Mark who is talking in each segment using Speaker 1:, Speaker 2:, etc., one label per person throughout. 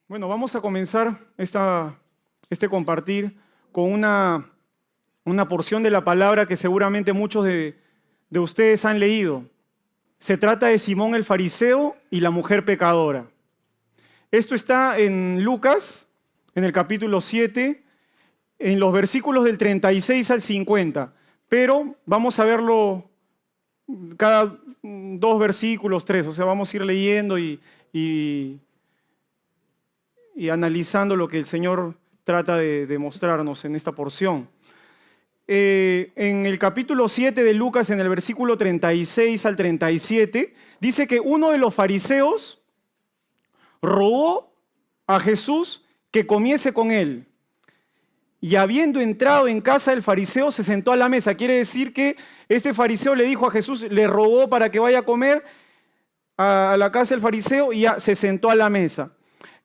Speaker 1: Bueno, vamos a comenzar este compartir con una porción de la palabra que seguramente muchos de ustedes han leído. Se trata de Simón el fariseo y la mujer pecadora. Esto está en Lucas, en el capítulo 7, en los versículos del 36 al 50. Pero vamos a verlo cada 2 versículos, 3. O sea, vamos a ir leyendo y analizando lo que el Señor trata de mostrarnos en esta porción. En el capítulo 7 de Lucas, en el versículo 36 al 37, dice que uno de los fariseos rogó a Jesús que comiese con él. Y habiendo entrado en casa del fariseo, se sentó a la mesa. Quiere decir que este fariseo le dijo a Jesús, le rogó para que vaya a comer a la casa del fariseo y ya se sentó a la mesa.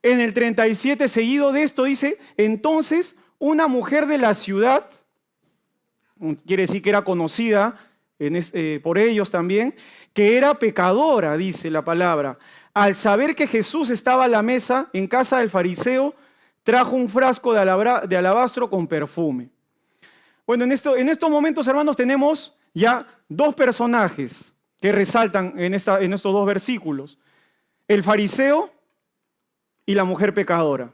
Speaker 1: En el 37, seguido de esto, dice, entonces una mujer de la ciudad, quiere decir que era conocida por ellos también, que era pecadora, dice la palabra, al saber que Jesús estaba a la mesa en casa del fariseo, trajo un frasco de alabastro con perfume. Bueno, en estos momentos, hermanos, tenemos ya dos personajes que resaltan en estos dos versículos. El fariseo y la mujer pecadora.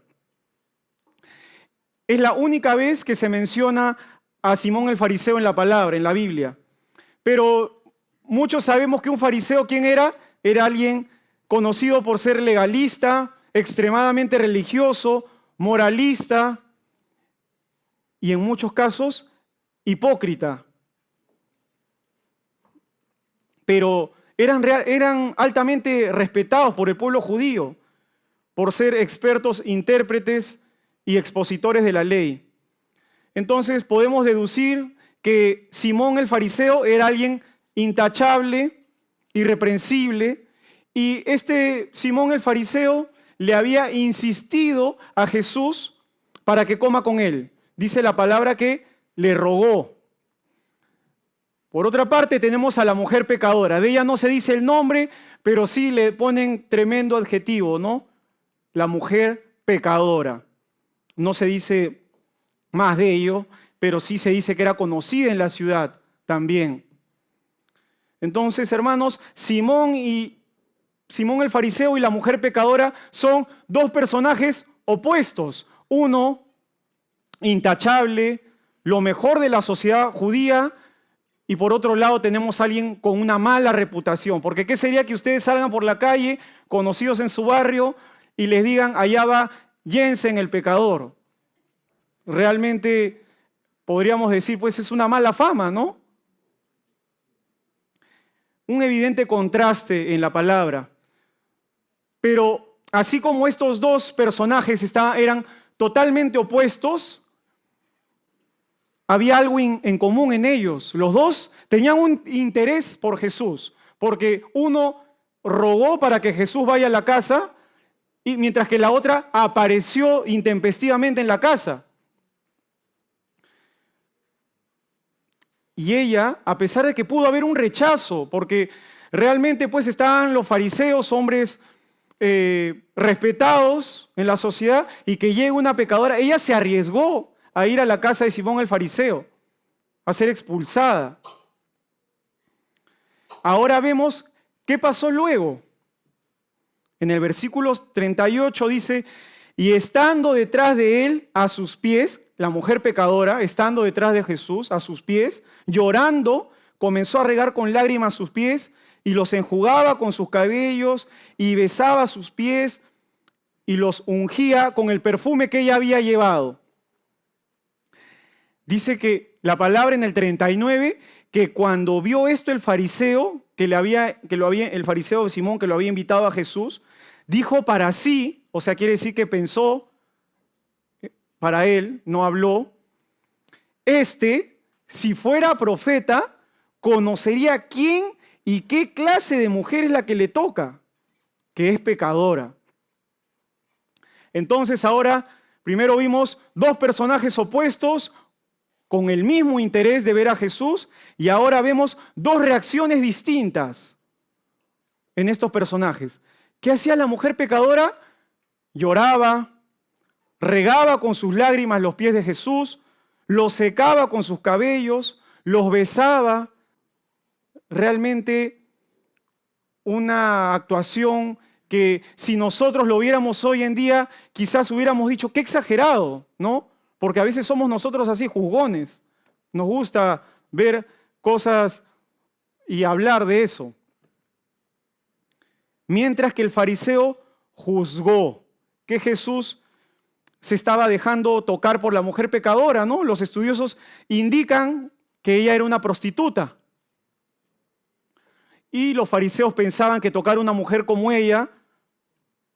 Speaker 1: Es la única vez que se menciona a Simón el fariseo en la palabra, en la Biblia. Pero muchos sabemos que un fariseo, ¿quién era? Era alguien conocido por ser legalista, extremadamente religioso, moralista y en muchos casos hipócrita. Pero eran altamente respetados por el pueblo judío, por ser expertos, intérpretes y expositores de la ley. Entonces podemos deducir que Simón el fariseo era alguien intachable, irreprensible, y este Simón el fariseo le había insistido a Jesús para que coma con él. Dice la palabra que le rogó. Por otra parte tenemos a la mujer pecadora. De ella no se dice el nombre, pero sí le ponen tremendo adjetivo, ¿no? La mujer pecadora. No se dice más de ello, pero sí se dice que era conocida en la ciudad también. Entonces, hermanos, Simón el fariseo y la mujer pecadora son dos personajes opuestos. Uno, intachable, lo mejor de la sociedad judía, y por otro lado tenemos a alguien con una mala reputación. Porque ¿qué sería que ustedes salgan por la calle, conocidos en su barrio, y les digan, allá va Jensen el pecador? Realmente podríamos decir, pues es una mala fama, ¿no? Un evidente contraste en la palabra. Pero así como estos dos personajes eran totalmente opuestos, había algo en común en ellos. Los dos tenían un interés por Jesús, porque uno rogó para que Jesús vaya a la casa, y mientras que la otra apareció intempestivamente en la casa. Y ella, a pesar de que pudo haber un rechazo, porque realmente pues estaban los fariseos, hombres respetados en la sociedad, y que llegue una pecadora, ella se arriesgó a ir a la casa de Simón el fariseo, a ser expulsada. Ahora vemos qué pasó luego. En el versículo 38 dice, y estando detrás de él a sus pies, la mujer pecadora, estando detrás de Jesús a sus pies, llorando, comenzó a regar con lágrimas sus pies y los enjugaba con sus cabellos y besaba sus pies y los ungía con el perfume que ella había llevado. Dice que la palabra en el 39, que cuando vio esto el fariseo, el fariseo Simón que lo había invitado a Jesús, dijo para sí, o sea, quiere decir que pensó para él, no habló, si fuera profeta, conocería quién y qué clase de mujer es la que le toca, que es pecadora. Entonces ahora, primero vimos dos personajes opuestos con el mismo interés de ver a Jesús, y ahora vemos dos reacciones distintas en estos personajes. ¿Qué hacía la mujer pecadora? lloraba, regaba con sus lágrimas los pies de Jesús, los secaba con sus cabellos, los besaba. Realmente una actuación que si nosotros lo viéramos hoy en día, quizás hubiéramos dicho, qué exagerado, ¿no? Porque a veces somos nosotros así juzgones. Nos gusta ver cosas y hablar de eso. Mientras que el fariseo juzgó que Jesús se estaba dejando tocar por la mujer pecadora, ¿no? Los estudiosos indican que ella era una prostituta. Y los fariseos pensaban que tocar a una mujer como ella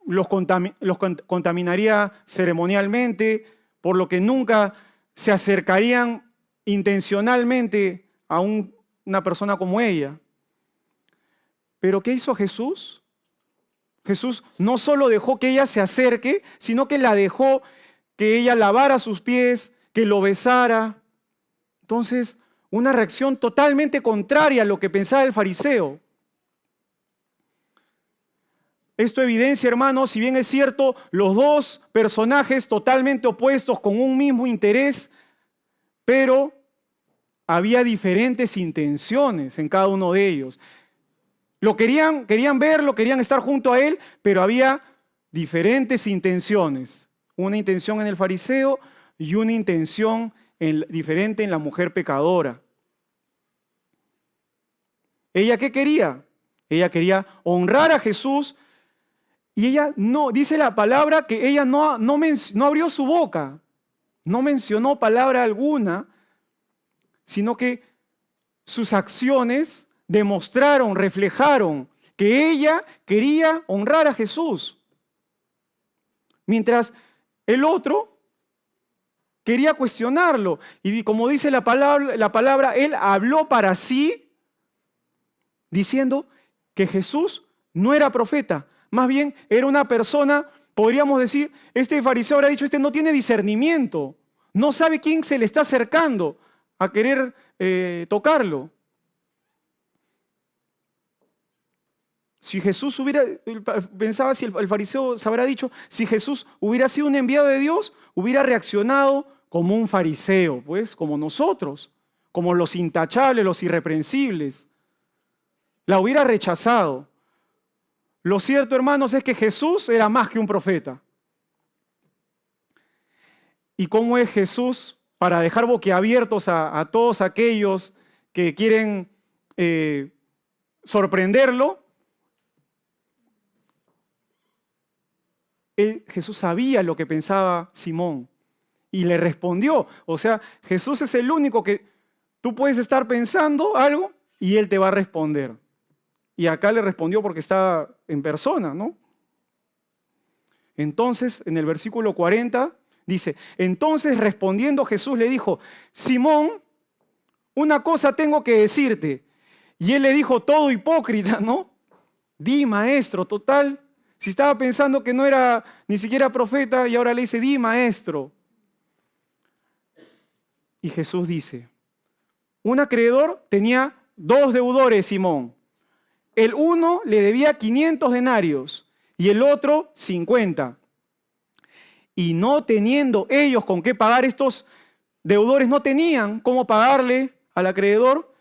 Speaker 1: los contaminaría ceremonialmente, por lo que nunca se acercarían intencionalmente a una persona como ella. ¿Pero qué hizo Jesús? Jesús no solo dejó que ella se acerque, sino que la dejó que ella lavara sus pies, que lo besara. Entonces, una reacción totalmente contraria a lo que pensaba el fariseo. Esto evidencia, hermanos, si bien es cierto, los dos personajes totalmente opuestos con un mismo interés, pero había diferentes intenciones en cada uno de ellos. Lo querían verlo, querían estar junto a él, pero había diferentes intenciones. Una intención en el fariseo y una intención diferente en la mujer pecadora. ¿Ella qué quería? Ella quería honrar a Jesús y ella no, dice la palabra que ella no abrió su boca, no mencionó palabra alguna, sino que sus acciones demostraron, reflejaron que ella quería honrar a Jesús. Mientras el otro quería cuestionarlo. Y como dice la palabra, él habló para sí, diciendo que Jesús no era profeta. Más bien era una persona, podríamos decir, este fariseo habrá dicho, este no tiene discernimiento, no sabe quién se le está acercando a querer tocarlo. Si Jesús pensaba, si el fariseo se habrá dicho, si Jesús hubiera sido un enviado de Dios, hubiera reaccionado como un fariseo, pues, como nosotros, como los intachables, los irreprensibles. La hubiera rechazado. Lo cierto, hermanos, es que Jesús era más que un profeta. ¿Y cómo es Jesús para dejar boquiabiertos a todos aquellos que quieren sorprenderlo? Jesús sabía lo que pensaba Simón y le respondió. O sea, Jesús es el único que tú puedes estar pensando algo y Él te va a responder. Y acá le respondió porque está en persona, ¿no? Entonces, en el versículo 40 dice, entonces respondiendo Jesús le dijo, Simón, una cosa tengo que decirte. Y él le dijo, todo hipócrita, ¿no? Di, maestro, total. Si estaba pensando que no era ni siquiera profeta y ahora le dice, di, maestro. Y Jesús dice, un acreedor tenía 2 deudores, Simón. El uno le debía 500 denarios y el otro 50. Y no teniendo ellos con qué pagar, estos deudores no tenían cómo pagarle al acreedor,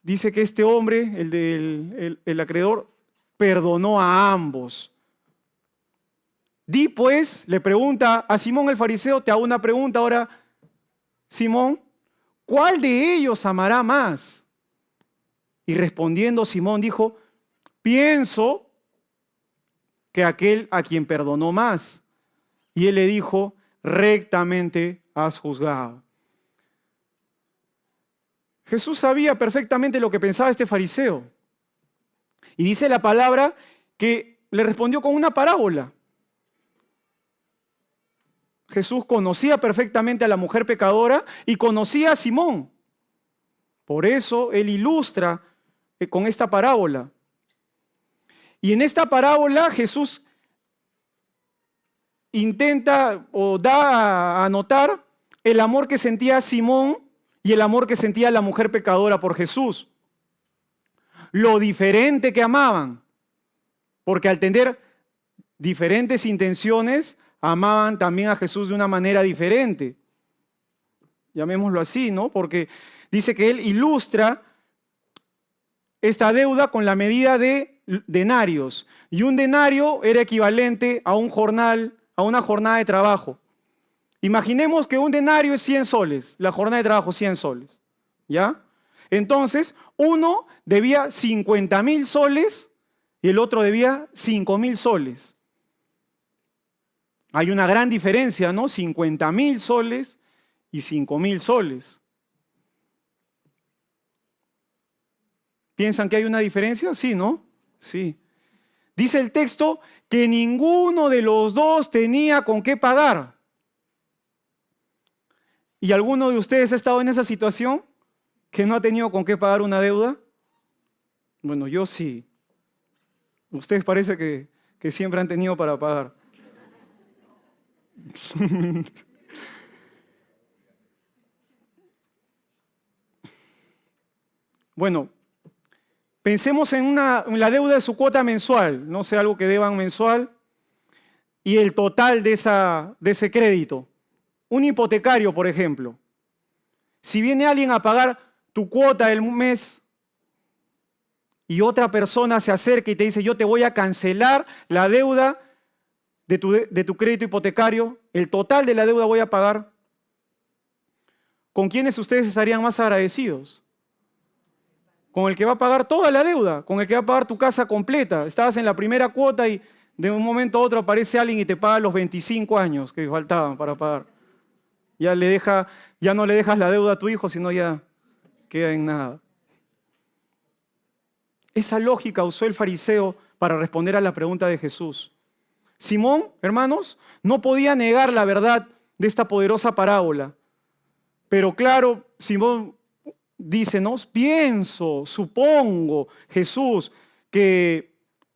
Speaker 1: dice que este hombre, el acreedor, perdonó a ambos. Di pues, le pregunta a Simón el fariseo, te hago una pregunta ahora, Simón, ¿cuál de ellos amará más? Y respondiendo Simón dijo, pienso que aquel a quien perdonó más. Y él le dijo, rectamente has juzgado. Jesús sabía perfectamente lo que pensaba este fariseo. Y dice la palabra que le respondió con una parábola. Jesús conocía perfectamente a la mujer pecadora y conocía a Simón. Por eso él ilustra con esta parábola. Y en esta parábola Jesús intenta o da a notar el amor que sentía Simón y el amor que sentía la mujer pecadora por Jesús. Lo diferente que amaban. Porque al tener diferentes intenciones, amaban también a Jesús de una manera diferente. Llamémoslo así, ¿no? Porque dice que él ilustra esta deuda con la medida de denarios. Y un denario era equivalente a un jornal, a una jornada de trabajo. Imaginemos que un denario es 100 soles, la jornada de trabajo 100 soles. ¿Ya? Entonces, uno debía 50.000 soles y el otro debía 5.000 soles. Hay una gran diferencia, ¿no? 50.000 soles y 5.000 soles. ¿Piensan que hay una diferencia? Sí, ¿no? Sí. Dice el texto que ninguno de los dos tenía con qué pagar. ¿Y alguno de ustedes ha estado en esa situación que no ha tenido con qué pagar una deuda? Bueno, yo sí. Ustedes parece que siempre han tenido para pagar. Bueno, pensemos en la deuda de su cuota mensual, no sé, algo que deban mensual, y el total de ese crédito. Un hipotecario, por ejemplo. Si viene alguien a pagar tu cuota del mes y otra persona se acerca y te dice, yo te voy a cancelar la deuda de tu crédito hipotecario, el total de la deuda voy a pagar, ¿con quiénes ustedes estarían más agradecidos? Con el que va a pagar toda la deuda, con el que va a pagar tu casa completa. Estabas en la primera cuota y de un momento a otro aparece alguien y te paga los 25 años que faltaban para pagar. Ya no le dejas la deuda a tu hijo, sino ya queda en nada. Esa lógica usó el fariseo para responder a la pregunta de Jesús. Simón, hermanos, no podía negar la verdad de esta poderosa parábola. Pero claro, Simón dice, ¿no? Pienso, supongo, Jesús, que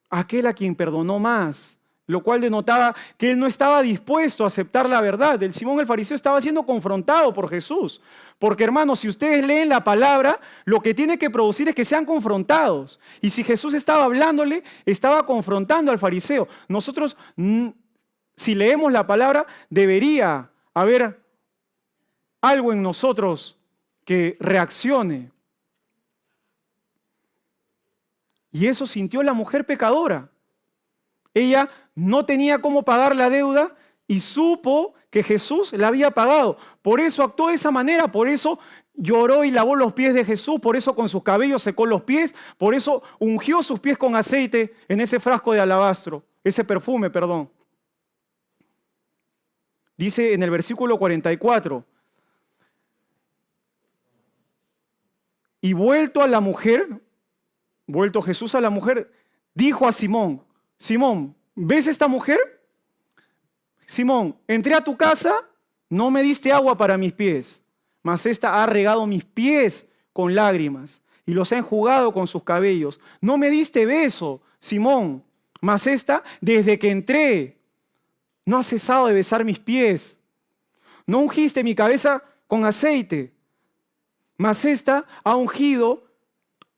Speaker 1: aquel a quien perdonó más, lo cual denotaba que él no estaba dispuesto a aceptar la verdad. El Simón el fariseo estaba siendo confrontado por Jesús. Porque, hermanos, si ustedes leen la palabra, lo que tiene que producir es que sean confrontados. Y si Jesús estaba hablándole, estaba confrontando al fariseo. Nosotros, si leemos la palabra, debería haber algo en nosotros que reaccione. Y eso sintió la mujer pecadora. Ella no tenía cómo pagar la deuda y supo que Jesús la había pagado. Por eso actuó de esa manera, por eso lloró y lavó los pies de Jesús, por eso con sus cabellos secó los pies, por eso ungió sus pies con aceite en ese frasco de alabastro, ese perfume, perdón. Dice en el versículo 44, y vuelto Jesús a la mujer, dijo a Simón, Simón, ¿ves esta mujer? Simón, entré a tu casa, no me diste agua para mis pies, mas esta ha regado mis pies con lágrimas y los ha enjugado con sus cabellos. No me diste beso, Simón, mas esta, desde que entré, no ha cesado de besar mis pies. No ungiste mi cabeza con aceite, mas esta ha ungido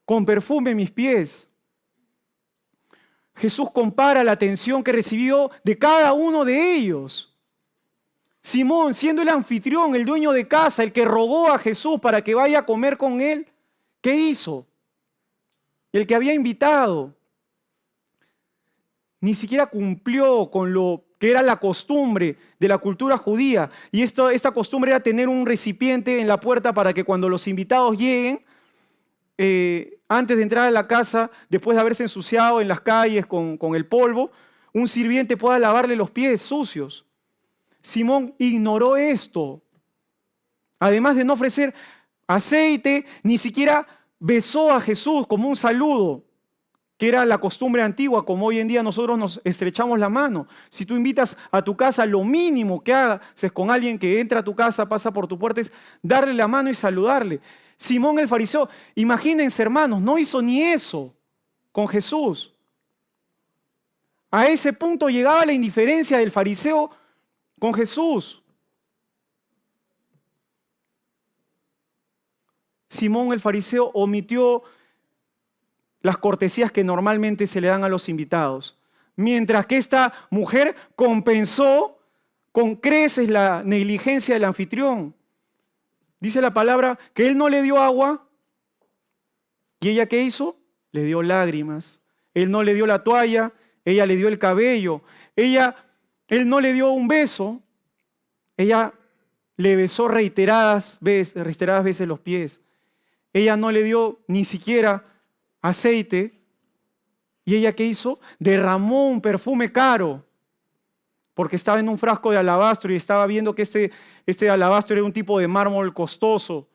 Speaker 1: con perfume mis pies. Jesús compara la atención que recibió de cada uno de ellos. Simón, siendo el anfitrión, el dueño de casa, el que rogó a Jesús para que vaya a comer con él, ¿qué hizo? El que había invitado ni siquiera cumplió con lo que era la costumbre de la cultura judía. Y esta costumbre era tener un recipiente en la puerta para que cuando los invitados lleguen, antes de entrar a la casa, después de haberse ensuciado en las calles con el polvo, un sirviente pueda lavarle los pies sucios. Simón ignoró esto. Además de no ofrecer aceite, ni siquiera besó a Jesús como un saludo, que era la costumbre antigua, como hoy en día nosotros nos estrechamos la mano. Si tú invitas a tu casa, lo mínimo que haces con alguien que entra a tu casa, pasa por tu puerta, es darle la mano y saludarle. Simón el fariseo, imagínense hermanos, no hizo ni eso con Jesús. A ese punto llegaba la indiferencia del fariseo con Jesús. Simón el fariseo omitió las cortesías que normalmente se le dan a los invitados. mientras que esta mujer compensó con creces la negligencia del anfitrión. Dice la palabra que él no le dio agua, ¿y ella qué hizo? Le dio lágrimas. Él no le dio la toalla, ella le dio el cabello. Él no le dio un beso, ella le besó reiteradas veces los pies. Ella no le dio ni siquiera aceite. ¿Y ella qué hizo? Derramó un perfume caro, porque estaba en un frasco de alabastro y estaba viendo que este alabastro era un tipo de mármol costoso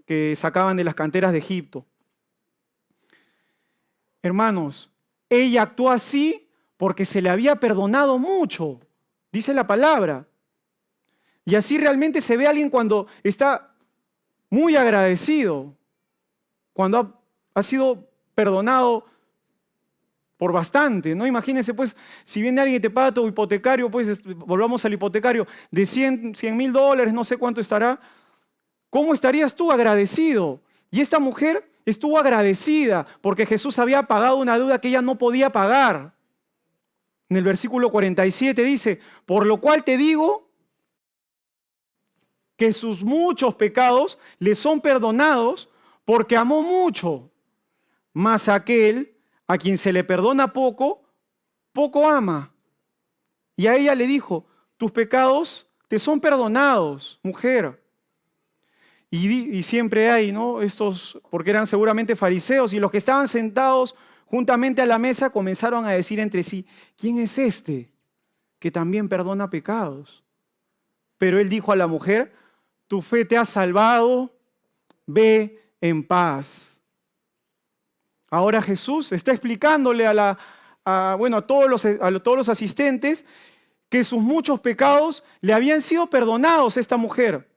Speaker 1: que sacaban de las canteras de Egipto. Hermanos, ella actuó así porque se le había perdonado mucho, dice la palabra. Y así realmente se ve a alguien cuando está muy agradecido, cuando ha sido perdonado por bastante, ¿no? Imagínense, pues, si viene alguien y te paga tu hipotecario, pues, volvamos al hipotecario, de $100,000, no sé cuánto estará, ¿cómo estarías tú agradecido? Y esta mujer estuvo agradecida porque Jesús había pagado una deuda que ella no podía pagar. En el versículo 47 dice, por lo cual te digo que sus muchos pecados le son perdonados porque amó mucho, mas aquel a quien se le perdona poco, poco ama. Y a ella le dijo, tus pecados te son perdonados, mujer. Y siempre hay, ¿no? Estos, porque eran seguramente fariseos, y los que estaban sentados juntamente a la mesa comenzaron a decir entre sí, ¿quién es este que también perdona pecados? Pero él dijo a la mujer, tu fe te ha salvado, ve en paz. Ahora Jesús está explicándole a todos los asistentes que sus muchos pecados le habían sido perdonados a esta mujer.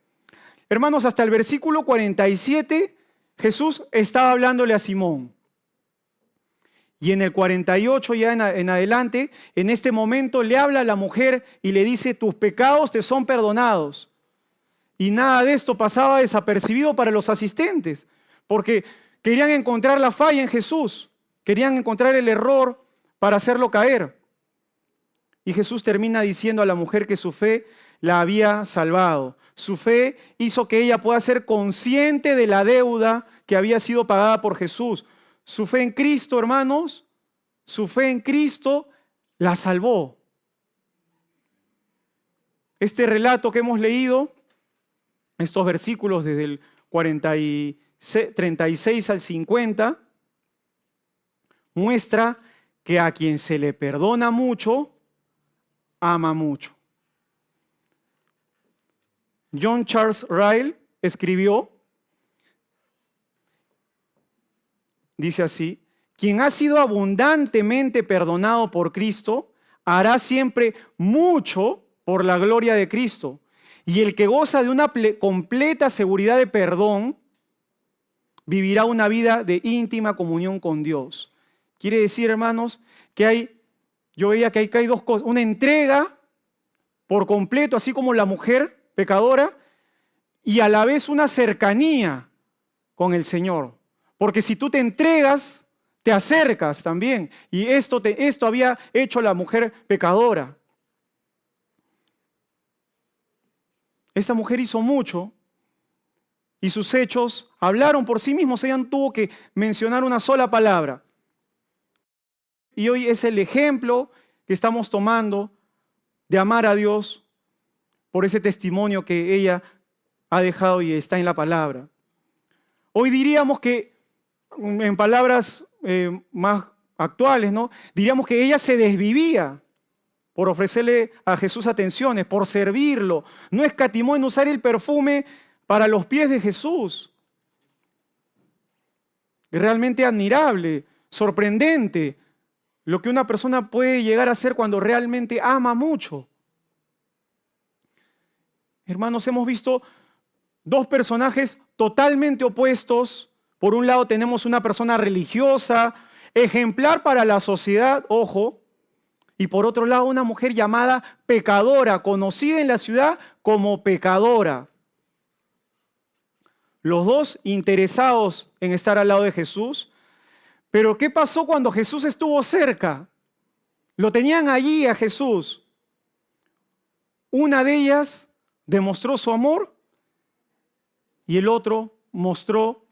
Speaker 1: Hermanos, hasta el versículo 47 Jesús estaba hablándole a Simón. Y en el 48 ya en adelante, en este momento le habla a la mujer y le dice, tus pecados te son perdonados. Y nada de esto pasaba desapercibido para los asistentes, porque querían encontrar la falla en Jesús, querían encontrar el error para hacerlo caer. Y Jesús termina diciendo a la mujer que su fe la había salvado. Su fe hizo que ella pueda ser consciente de la deuda que había sido pagada por Jesús. Su fe en Cristo, hermanos, su fe en Cristo la salvó. Este relato que hemos leído, estos versículos desde el 36 al 50, muestra que a quien se le perdona mucho, ama mucho. John Charles Ryle escribió, dice así, quien ha sido abundantemente perdonado por Cristo, hará siempre mucho por la gloria de Cristo. Y el que goza de una completa seguridad de perdón, vivirá una vida de íntima comunión con Dios. Quiere decir, hermanos, yo veía que hay dos cosas, una entrega por completo, así como la mujer pecadora, y a la vez una cercanía con el Señor. Porque si tú te entregas, te acercas también. Y esto había hecho la mujer pecadora. Esta mujer hizo mucho y sus hechos hablaron por sí mismos. Ella no tuvo que mencionar una sola palabra. Y hoy es el ejemplo que estamos tomando de amar a Dios por ese testimonio que ella ha dejado y está en la palabra. Hoy diríamos que, en palabras más actuales, ¿no? Diríamos que ella se desvivía por ofrecerle a Jesús atenciones, por servirlo. No escatimó en usar el perfume para los pies de Jesús. Es realmente admirable, sorprendente, lo que una persona puede llegar a hacer cuando realmente ama mucho. Hermanos, hemos visto dos personajes totalmente opuestos. Por un lado tenemos una persona religiosa, ejemplar para la sociedad, ojo, y por otro lado una mujer llamada pecadora, conocida en la ciudad como pecadora. Los dos interesados en estar al lado de Jesús. Pero ¿qué pasó cuando Jesús estuvo cerca? Lo tenían allí a Jesús. Una de ellas demostró su amor y el otro mostró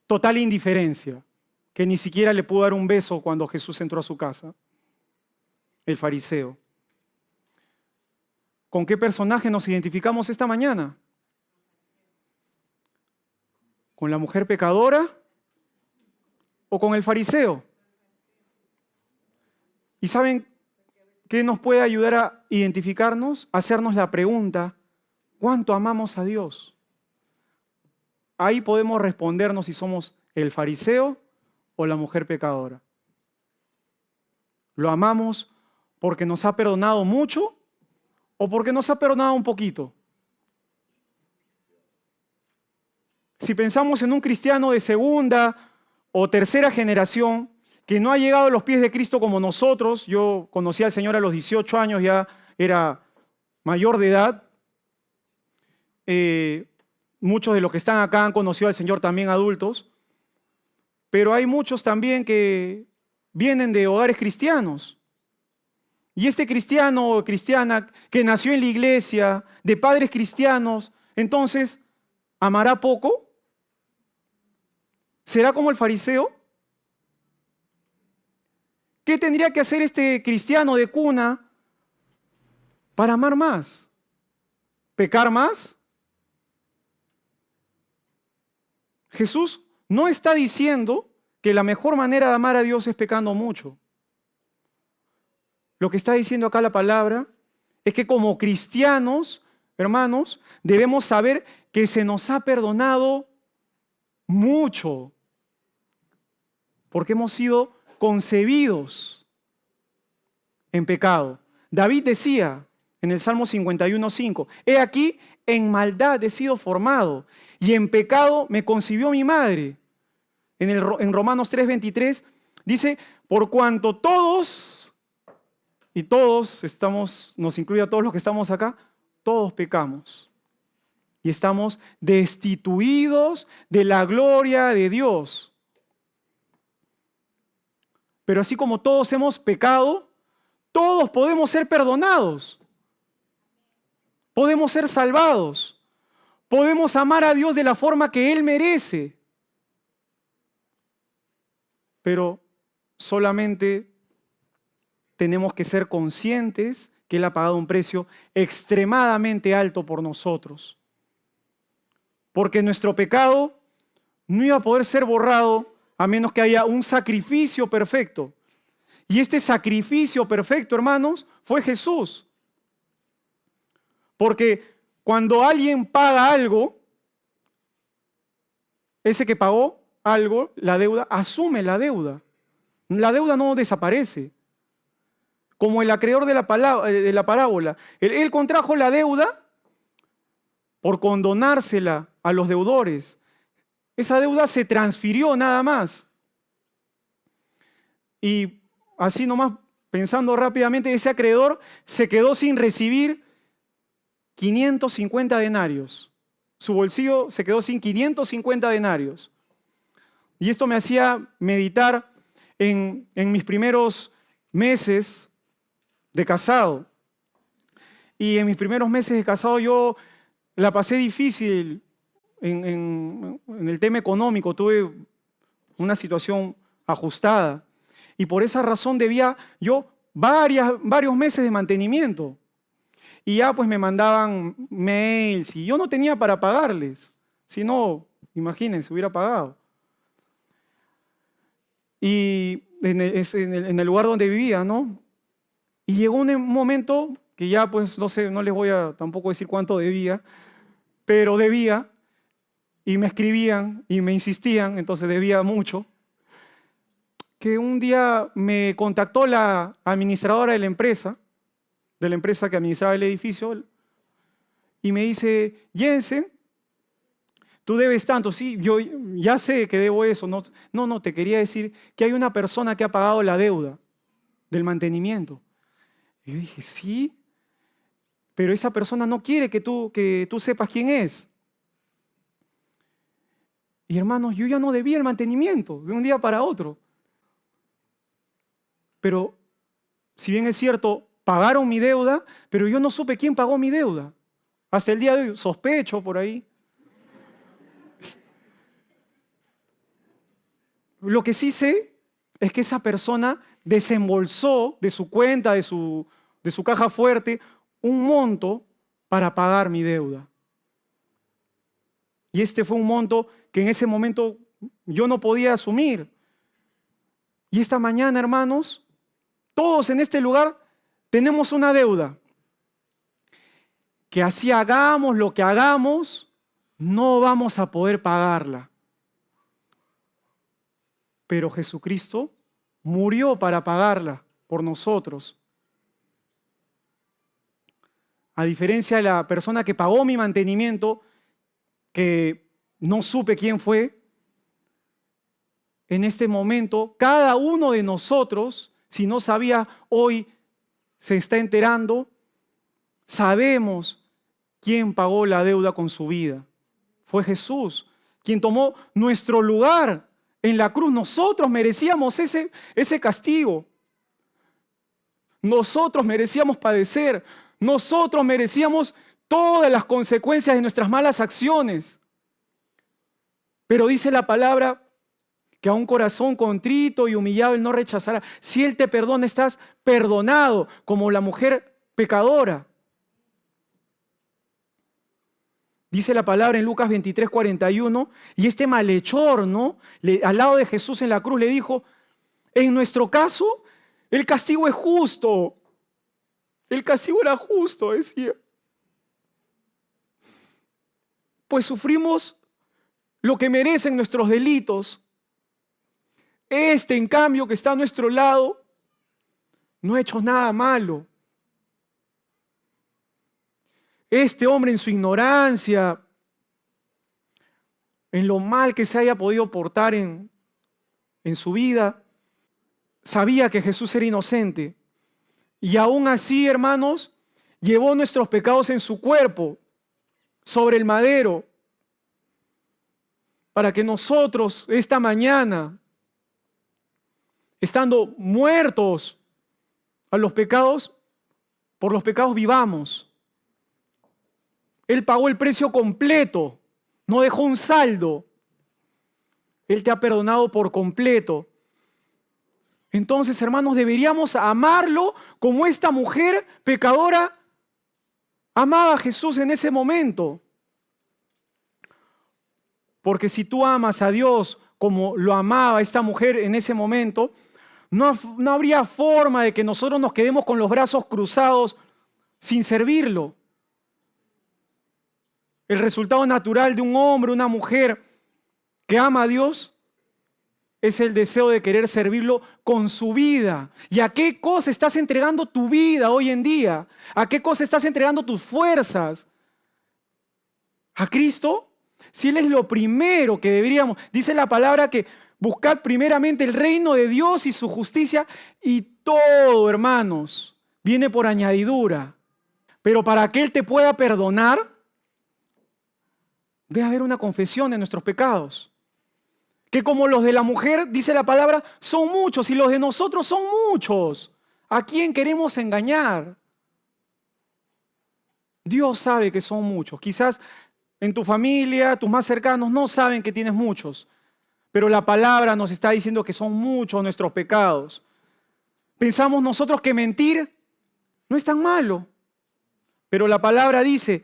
Speaker 1: total indiferencia, que ni siquiera le pudo dar un beso cuando Jesús entró a su casa. El fariseo. ¿Con qué personaje nos identificamos esta mañana? ¿Con la mujer pecadora o con el fariseo? ¿Y saben qué nos puede ayudar a identificarnos? Hacernos la pregunta, ¿cuánto amamos a Dios? Ahí podemos respondernos si somos el fariseo o la mujer pecadora. ¿Lo amamos porque nos ha perdonado mucho o porque nos ha perdonado un poquito? Si pensamos en un cristiano de segunda o tercera generación que no ha llegado a los pies de Cristo como nosotros, yo conocí al Señor a los 18 años, ya era mayor de edad, muchos de los que están acá han conocido al Señor también adultos, pero hay muchos también que vienen de hogares cristianos. Y este cristiano o cristiana que nació en la iglesia, de padres cristianos, entonces, ¿amará poco? ¿Será como el fariseo? ¿Qué tendría que hacer este cristiano de cuna para amar más? ¿Pecar más? Jesús no está diciendo que la mejor manera de amar a Dios es pecando mucho. Lo que está diciendo acá la palabra es que como cristianos, hermanos, debemos saber que se nos ha perdonado mucho, porque hemos sido concebidos en pecado. David decía en el Salmo 51:5, he aquí, en maldad he sido formado y en pecado me concibió mi madre. En Romanos 3:23 dice, por cuanto todos, y todos estamos, nos incluye a todos los que estamos acá, todos pecamos y estamos destituidos de la gloria de Dios. Pero así como todos hemos pecado, todos podemos ser perdonados. Podemos ser salvados. Podemos amar a Dios de la forma que Él merece. Pero solamente tenemos que ser conscientes que Él ha pagado un precio extremadamente alto por nosotros. Porque nuestro pecado no iba a poder ser borrado a menos que haya un sacrificio perfecto. Y este sacrificio perfecto, hermanos, fue Jesús. Porque cuando alguien paga algo, ese que pagó algo, la deuda, asume la deuda. La deuda no desaparece. Como el acreedor de la parábola. Él contrajo la deuda por condonársela a los deudores. Esa deuda se transfirió nada más. Y así nomás, pensando rápidamente, ese acreedor se quedó sin recibir 550 denarios. Su bolsillo se quedó sin 550 denarios. Y esto me hacía meditar en mis primeros meses de casado. Y en mis primeros meses de casado yo la pasé difícil en el tema económico. Tuve una situación ajustada. Y por esa razón debía yo varios meses de mantenimiento. Y ya pues me mandaban mails y yo no tenía para pagarles. Si no, imagínense, hubiera pagado. Y en el lugar donde vivía, ¿no? Y llegó un momento que ya pues no sé, no les voy a tampoco decir cuánto debía, pero debía y me escribían y me insistían, entonces debía mucho, que un día me contactó la administradora de la empresa que administraba el edificio, y me dice, Jensen, tú debes tanto. Sí, yo ya sé que debo eso. No, te quería decir que hay una persona que ha pagado la deuda del mantenimiento. Y yo dije, sí, pero esa persona no quiere que tú sepas quién es. Y hermanos, yo ya no debía el mantenimiento de un día para otro. Pero si bien es cierto, pagaron mi deuda, pero yo no supe quién pagó mi deuda. Hasta el día de hoy, sospecho por ahí. Lo que sí sé es que esa persona desembolsó de su cuenta, de su caja fuerte, un monto para pagar mi deuda. Y este fue un monto que en ese momento yo no podía asumir. Y esta mañana, hermanos, todos en este lugar tenemos una deuda. Que así hagamos lo que hagamos, no vamos a poder pagarla. Pero Jesucristo murió para pagarla por nosotros. A diferencia de la persona que pagó mi mantenimiento, que no supe quién fue, en este momento, cada uno de nosotros, si no sabía, hoy se está enterando, sabemos quién pagó la deuda con su vida. Fue Jesús, quien tomó nuestro lugar en la cruz. Nosotros merecíamos ese castigo. Nosotros merecíamos padecer. Nosotros merecíamos todas las consecuencias de nuestras malas acciones. Pero dice la palabra que a un corazón contrito y humillado Él no rechazará. Si Él te perdona, estás perdonado, como la mujer pecadora. Dice la palabra en Lucas 23:41, y este malhechor, ¿no? Al lado de Jesús en la cruz le dijo, en nuestro caso, el castigo es justo. El castigo era justo, decía. Pues sufrimos lo que merecen nuestros delitos. En cambio, que está a nuestro lado, no ha hecho nada malo. Este hombre en su ignorancia, en lo mal que se haya podido portar en su vida, sabía que Jesús era inocente. Y aún así, hermanos, llevó nuestros pecados en su cuerpo, sobre el madero, para que nosotros esta mañana, estando muertos a los pecados, por los pecados vivamos. Él pagó el precio completo, no dejó un saldo. Él te ha perdonado por completo. Entonces, hermanos, deberíamos amarlo como esta mujer pecadora amaba a Jesús en ese momento. Porque si tú amas a Dios como lo amaba esta mujer en ese momento, no habría forma de que nosotros nos quedemos con los brazos cruzados sin servirlo. El resultado natural de un hombre, una mujer que ama a Dios es el deseo de querer servirlo con su vida. ¿Y a qué cosa estás entregando tu vida hoy en día? ¿A qué cosa estás entregando tus fuerzas? ¿A Cristo? Si Él es lo primero que deberíamos. Dice la palabra que buscad primeramente el reino de Dios y su justicia, y todo, hermanos, viene por añadidura. Pero para que Él te pueda perdonar, debe haber una confesión de nuestros pecados. Que como los de la mujer, dice la palabra, son muchos y los de nosotros son muchos. ¿A quién queremos engañar? Dios sabe que son muchos. Quizás en tu familia, tus más cercanos no saben que tienes muchos. Pero la palabra nos está diciendo que son muchos nuestros pecados. Pensamos nosotros que mentir no es tan malo. Pero la palabra dice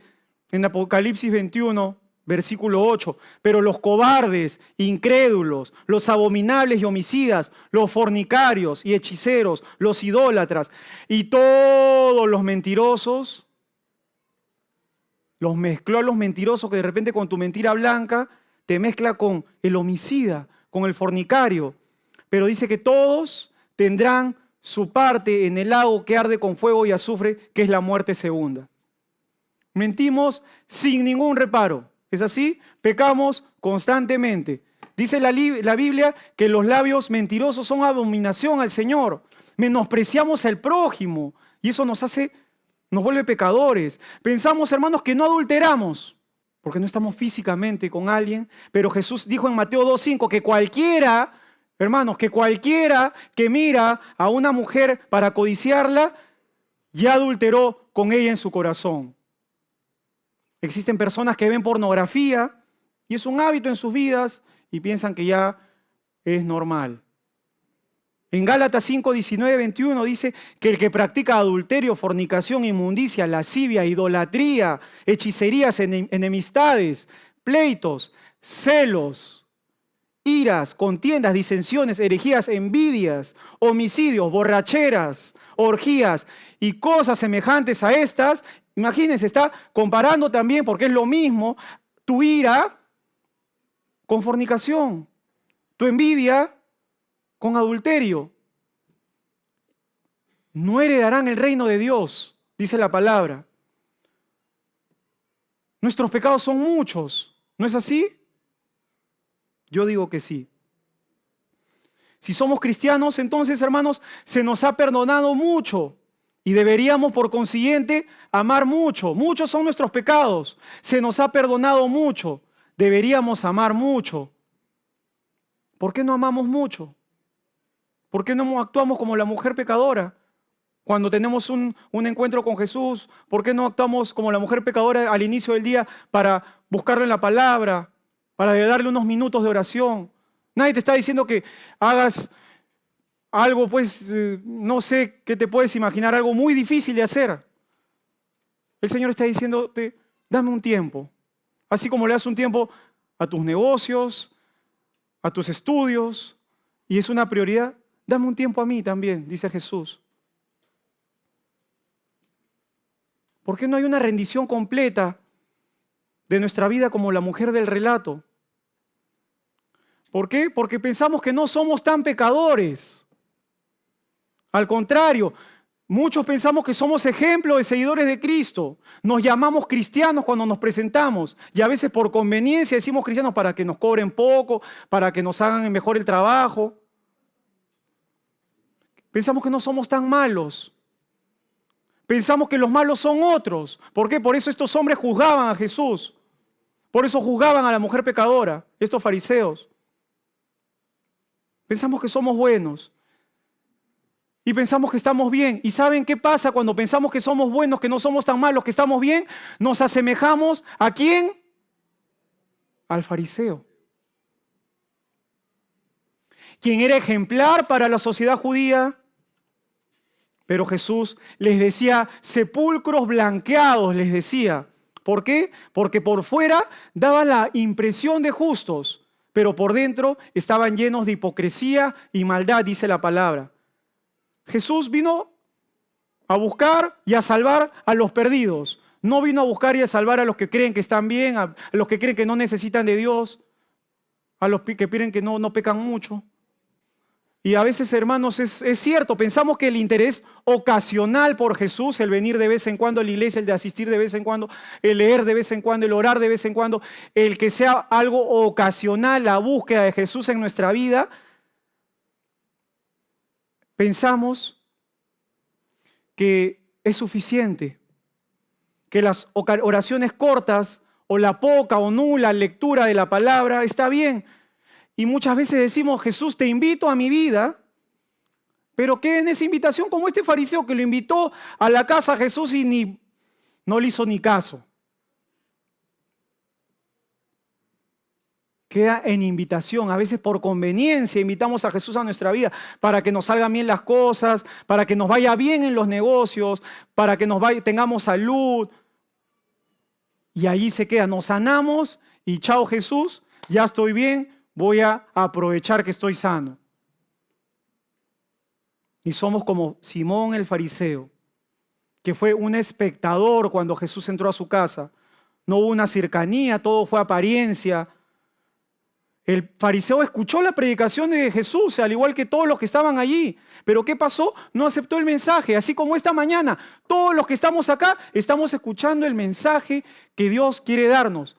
Speaker 1: en Apocalipsis 21, versículo 8, pero los cobardes, incrédulos, los abominables y homicidas, los fornicarios y hechiceros, los idólatras y todos los mentirosos, los mezcló a los mentirosos que de repente con tu mentira blanca te mezcla con el homicida, con el fornicario. Pero dice que todos tendrán su parte en el lago que arde con fuego y azufre, que es la muerte segunda. Mentimos sin ningún reparo. ¿Es así? Pecamos constantemente. Dice la Biblia que los labios mentirosos son abominación al Señor. Menospreciamos al prójimo y eso nos vuelve pecadores. Pensamos, hermanos, que no adulteramos porque no estamos físicamente con alguien, pero Jesús dijo en Mateo 2:5 que cualquiera Hermanos, que cualquiera que mira a una mujer para codiciarla, ya adulteró con ella en su corazón. Existen personas que ven pornografía y es un hábito en sus vidas y piensan que ya es normal. En Gálatas 5, 19, 21 dice que el que practica adulterio, fornicación, inmundicia, lascivia, idolatría, hechicerías, enemistades, pleitos, celos, iras, contiendas, disensiones, herejías, envidias, homicidios, borracheras, orgías y cosas semejantes a estas. Imagínense, está comparando también, porque es lo mismo, tu ira con fornicación, tu envidia con adulterio. No heredarán el reino de Dios, dice la palabra. Nuestros pecados son muchos, ¿no es así? Yo digo que sí. Si somos cristianos, entonces, hermanos, se nos ha perdonado mucho y deberíamos, por consiguiente, amar mucho. Muchos son nuestros pecados. Se nos ha perdonado mucho. Deberíamos amar mucho. ¿Por qué no amamos mucho? ¿Por qué no actuamos como la mujer pecadora? Cuando tenemos un encuentro con Jesús, ¿por qué no actuamos como la mujer pecadora al inicio del día para buscarlo en la palabra, para darle unos minutos de oración? Nadie te está diciendo que hagas algo, pues, no sé qué te puedes imaginar, algo muy difícil de hacer. El Señor está diciéndote, dame un tiempo. Así como le das un tiempo a tus negocios, a tus estudios, y es una prioridad, dame un tiempo a mí también, dice Jesús. ¿Por qué no hay una rendición completa de nuestra vida como la mujer del relato? ¿Por qué? Porque pensamos que no somos tan pecadores. Al contrario, muchos pensamos que somos ejemplos de seguidores de Cristo. Nos llamamos cristianos cuando nos presentamos y a veces por conveniencia decimos cristianos para que nos cobren poco, para que nos hagan mejor el trabajo. Pensamos que no somos tan malos. Pensamos que los malos son otros. ¿Por qué? Por eso estos hombres juzgaban a Jesús. Por eso juzgaban a la mujer pecadora, estos fariseos. Pensamos que somos buenos. Y pensamos que estamos bien. ¿Y saben qué pasa cuando pensamos que somos buenos, que no somos tan malos, que estamos bien? Nos asemejamos ¿a quién? Al fariseo. Quien era ejemplar para la sociedad judía. Pero Jesús les decía, sepulcros blanqueados, les decía. ¿Por qué? Porque por fuera daban la impresión de justos, pero por dentro estaban llenos de hipocresía y maldad, dice la palabra. Jesús vino a buscar y a salvar a los perdidos. No vino a buscar y a salvar a los que creen que están bien, a los que creen que no necesitan de Dios, a los que creen que no pecan mucho. Y a veces, hermanos, es cierto, pensamos que el interés ocasional por Jesús, el venir de vez en cuando a la iglesia, el de asistir de vez en cuando, el leer de vez en cuando, el orar de vez en cuando, el que sea algo ocasional, la búsqueda de Jesús en nuestra vida, pensamos que es suficiente, que las oraciones cortas o la poca o nula lectura de la palabra está bien. Y muchas veces decimos, Jesús, te invito a mi vida, pero queda en esa invitación como este fariseo que lo invitó a la casa a Jesús y no le hizo ni caso. Queda en invitación, a veces por conveniencia invitamos a Jesús a nuestra vida para que nos salgan bien las cosas, para que nos vaya bien en los negocios, para que tengamos salud. Y allí se queda, nos sanamos y chao Jesús, ya estoy bien. Voy a aprovechar que estoy sano. Y somos como Simón el fariseo, que fue un espectador cuando Jesús entró a su casa. No hubo una cercanía, todo fue apariencia. El fariseo escuchó la predicación de Jesús, al igual que todos los que estaban allí. Pero ¿qué pasó? No aceptó el mensaje. Así como esta mañana, todos los que estamos acá, estamos escuchando el mensaje que Dios quiere darnos.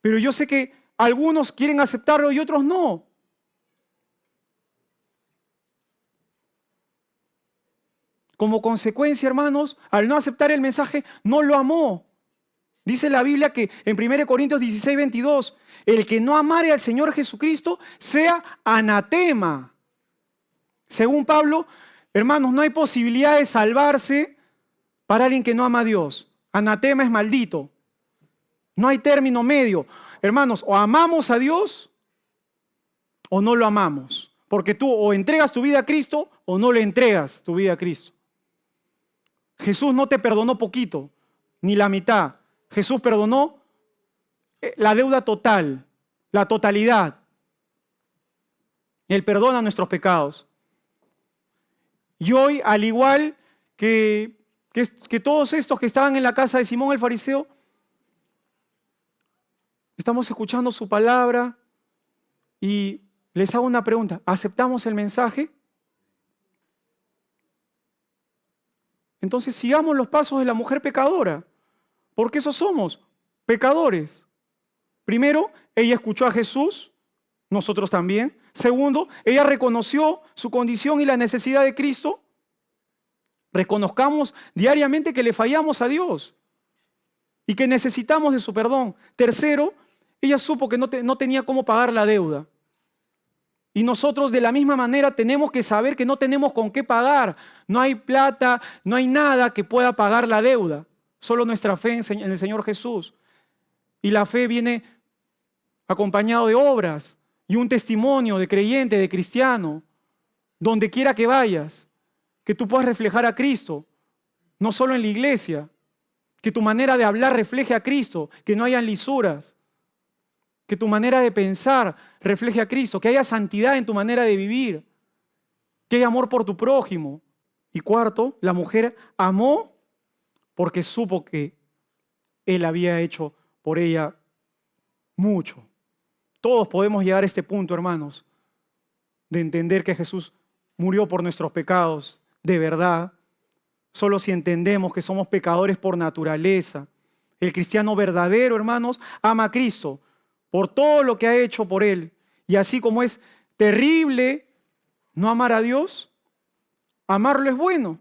Speaker 1: Pero yo sé que algunos quieren aceptarlo y otros no. Como consecuencia, hermanos, al no aceptar el mensaje, no lo amó. Dice la Biblia que en 1 Corintios 16, 22, el que no amare al Señor Jesucristo sea anatema. Según Pablo, hermanos, no hay posibilidad de salvarse para alguien que no ama a Dios. Anatema es maldito. No hay término medio. Hermanos, o amamos a Dios o no lo amamos. Porque tú o entregas tu vida a Cristo o no le entregas tu vida a Cristo. Jesús no te perdonó poquito, ni la mitad. Jesús perdonó la deuda total, la totalidad. Él perdona nuestros pecados. Y hoy, al igual que todos estos que estaban en la casa de Simón el fariseo, estamos escuchando su palabra y les hago una pregunta. ¿Aceptamos el mensaje? Entonces sigamos los pasos de la mujer pecadora, porque esos somos, pecadores. Primero, ella escuchó a Jesús, nosotros también. Segundo, ella reconoció su condición y la necesidad de Cristo. Reconozcamos diariamente que le fallamos a Dios y que necesitamos de su perdón. Tercero, ella supo que no tenía cómo pagar la deuda. Y nosotros de la misma manera tenemos que saber que no tenemos con qué pagar. No hay plata, no hay nada que pueda pagar la deuda. Solo nuestra fe en el Señor Jesús. Y la fe viene acompañado de obras y un testimonio de creyente, de cristiano. Donde quiera que vayas, que tú puedas reflejar a Cristo. No solo en la iglesia. Que tu manera de hablar refleje a Cristo. Que no hayan lisuras. Que tu manera de pensar refleje a Cristo, que haya santidad en tu manera de vivir, que haya amor por tu prójimo. Y cuarto, la mujer amó porque supo que Él había hecho por ella mucho. Todos podemos llegar a este punto, hermanos, de entender que Jesús murió por nuestros pecados de verdad, solo si entendemos que somos pecadores por naturaleza. El cristiano verdadero, hermanos, ama a Cristo por todo lo que ha hecho por Él. Y así como es terrible no amar a Dios, amarlo es bueno.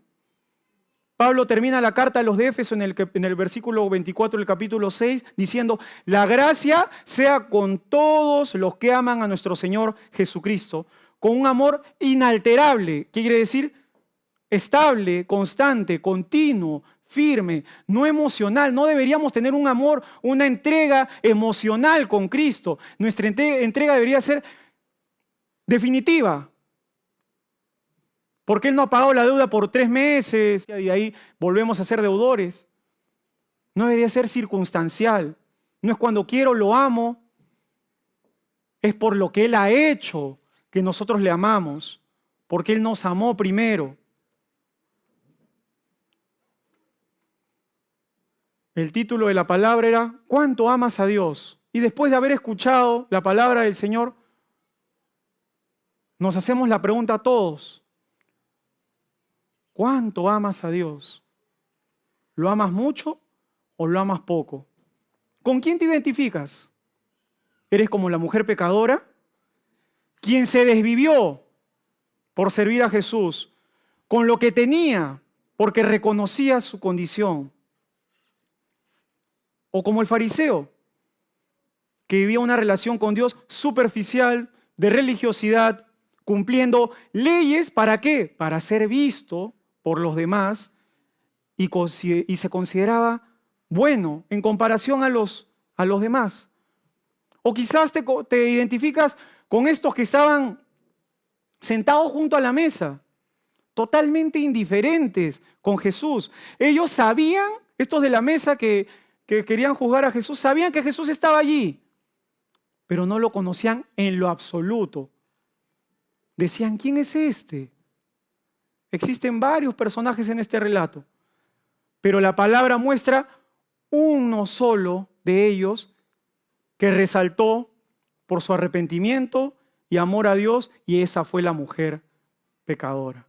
Speaker 1: Pablo termina la carta a los de Éfeso en el versículo 24 del capítulo 6 diciendo: la gracia sea con todos los que aman a nuestro Señor Jesucristo, con un amor inalterable. ¿Qué quiere decir? Estable, constante, continuo, firme, no emocional. No deberíamos tener un amor, una entrega emocional con Cristo. Nuestra entrega debería ser definitiva. Porque Él no ha pagado la deuda por 3 meses y de ahí volvemos a ser deudores. No debería ser circunstancial. No es cuando quiero, lo amo. Es por lo que Él ha hecho que nosotros le amamos. Porque Él nos amó primero. El título de la palabra era ¿cuánto amas a Dios? Y después de haber escuchado la palabra del Señor, nos hacemos la pregunta a todos: ¿cuánto amas a Dios? ¿Lo amas mucho o lo amas poco? ¿Con quién te identificas? ¿Eres como la mujer pecadora? Quien se desvivió por servir a Jesús con lo que tenía porque reconocía su condición. O como el fariseo, que vivía una relación con Dios superficial, de religiosidad, cumpliendo leyes, ¿para qué? Para ser visto por los demás y se consideraba bueno en comparación a los demás. O quizás te identificas con estos que estaban sentados junto a la mesa, totalmente indiferentes con Jesús. Ellos sabían, estos de la mesa que querían juzgar a Jesús, sabían que Jesús estaba allí, pero no lo conocían en lo absoluto. Decían: ¿quién es este? Existen varios personajes en este relato, pero la palabra muestra uno solo de ellos que resaltó por su arrepentimiento y amor a Dios, y esa fue la mujer pecadora.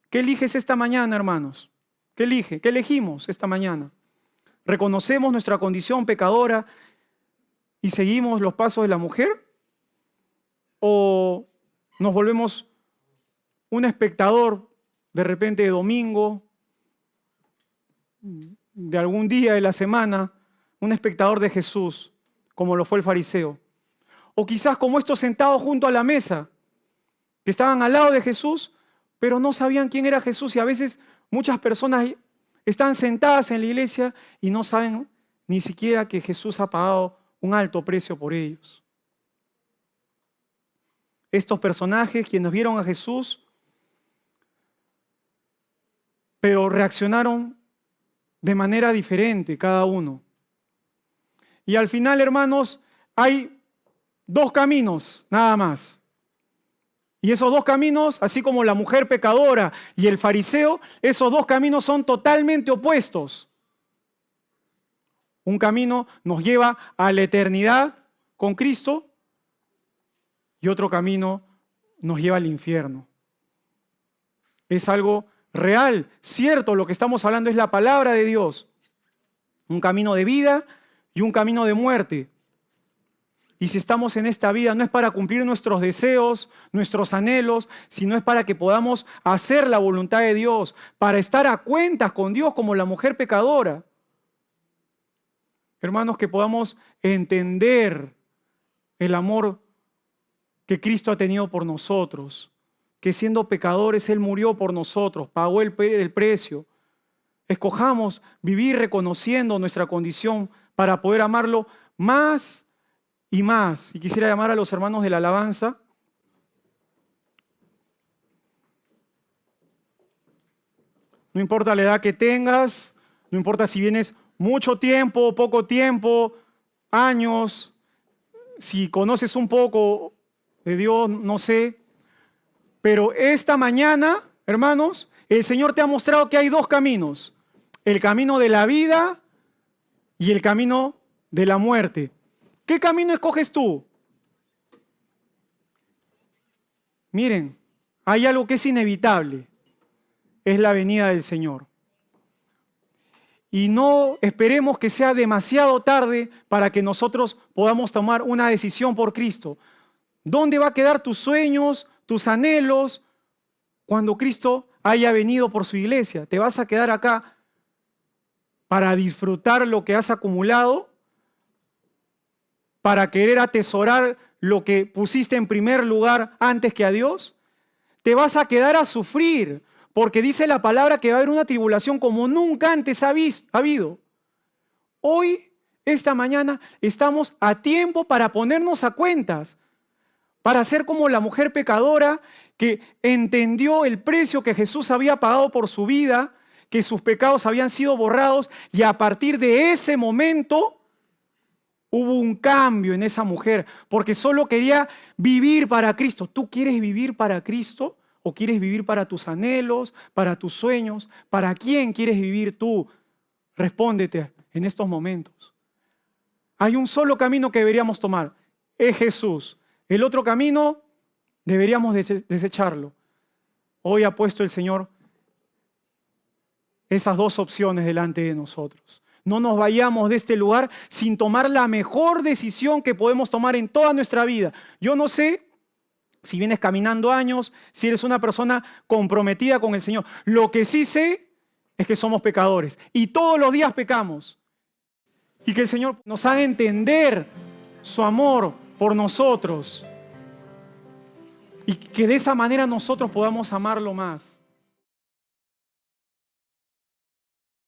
Speaker 1: ¿Qué eliges esta mañana, hermanos? ¿Qué elige? ¿Qué elegimos esta mañana? ¿Reconocemos nuestra condición pecadora y seguimos los pasos de la mujer? ¿O nos volvemos un espectador de repente de domingo, de algún día de la semana, un espectador de Jesús, como lo fue el fariseo. O quizás como estos sentados junto a la mesa, que estaban al lado de Jesús, pero no sabían quién era Jesús. Y a veces muchas personas están sentadas en la iglesia y no saben ni siquiera que Jesús ha pagado un alto precio por ellos. Estos personajes, quienes vieron a Jesús, pero reaccionaron de manera diferente cada uno. Y al final, hermanos, hay dos caminos, nada más. Y esos dos caminos, así como la mujer pecadora y el fariseo, esos dos caminos son totalmente opuestos. Un camino nos lleva a la eternidad con Cristo y otro camino nos lleva al infierno. Es algo real, cierto, lo que estamos hablando es la palabra de Dios. Un camino de vida y un camino de muerte. Y si estamos en esta vida no es para cumplir nuestros deseos, nuestros anhelos, sino es para que podamos hacer la voluntad de Dios, para estar a cuentas con Dios como la mujer pecadora. Hermanos, que podamos entender el amor que Cristo ha tenido por nosotros, que siendo pecadores Él murió por nosotros, pagó el precio. Escojamos vivir reconociendo nuestra condición para poder amarlo más y más. Y quisiera llamar a los hermanos de la alabanza. No importa la edad que tengas, no importa si vienes mucho tiempo, poco tiempo, años, si conoces un poco de Dios, no sé. Pero esta mañana, hermanos, el Señor te ha mostrado que hay dos caminos. El camino de la vida y el camino de la muerte. ¿Qué camino escoges tú? Miren, hay algo que es inevitable. Es la venida del Señor. Y no esperemos que sea demasiado tarde para que nosotros podamos tomar una decisión por Cristo. ¿Dónde va a quedar tus sueños, tus anhelos, cuando Cristo haya venido por su iglesia? ¿Te vas a quedar acá para disfrutar lo que has acumulado? ¿Para querer atesorar lo que pusiste en primer lugar antes que a Dios? ¿Te vas a quedar a sufrir? Porque dice la palabra que va a haber una tribulación como nunca antes ha habido. Hoy, esta mañana, estamos a tiempo para ponernos a cuentas, para ser como la mujer pecadora que entendió el precio que Jesús había pagado por su vida, que sus pecados habían sido borrados, y a partir de ese momento hubo un cambio en esa mujer, porque solo quería vivir para Cristo. ¿Tú quieres vivir para Cristo o quieres vivir para tus anhelos, para tus sueños? ¿Para quién quieres vivir tú? Respóndete en estos momentos. Hay un solo camino que deberíamos tomar, es Jesús. El otro camino deberíamos desecharlo. Hoy ha puesto el Señor esas dos opciones delante de nosotros. No nos vayamos de este lugar sin tomar la mejor decisión que podemos tomar en toda nuestra vida. Yo no sé si vienes caminando años, si eres una persona comprometida con el Señor. Lo que sí sé es que somos pecadores y todos los días pecamos. Y que el Señor nos haga entender su amor por nosotros y que de esa manera nosotros podamos amarlo más.